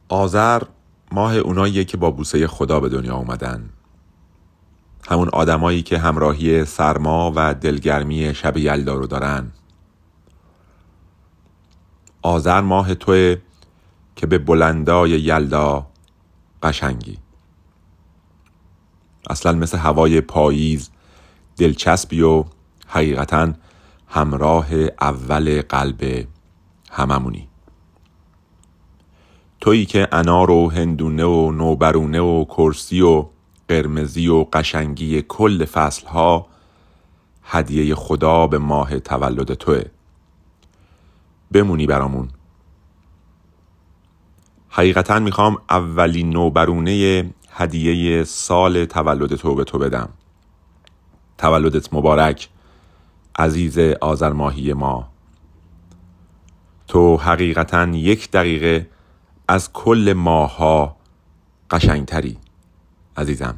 آذر ماه اوناییه که با بوسه خدا به دنیا اومدن. همون آدمایی که همراهی سرما و دلگرمی شب یلدا رو دارن. آذر ماه توه که به بلندای یلدا قشنگی. اصلا مثل هوای پاییز دلچسبی و حقیقتا همراه اول قلب هممونی. تویی که انار و هندونه و نوبرونه و کرسی و قرمزی و قشنگی کل فصلها هدیه خدا به ماه تولد توه. بمونی برامون. حقیقتا میخوام اولین نوبرونه هدیه سال تولد تو به تو بدم. تولدت مبارک عزیز آذر ماهی ما. تو حقیقتا 1 دقیقه از کل ماه‌ها قشنگتری عزیزم.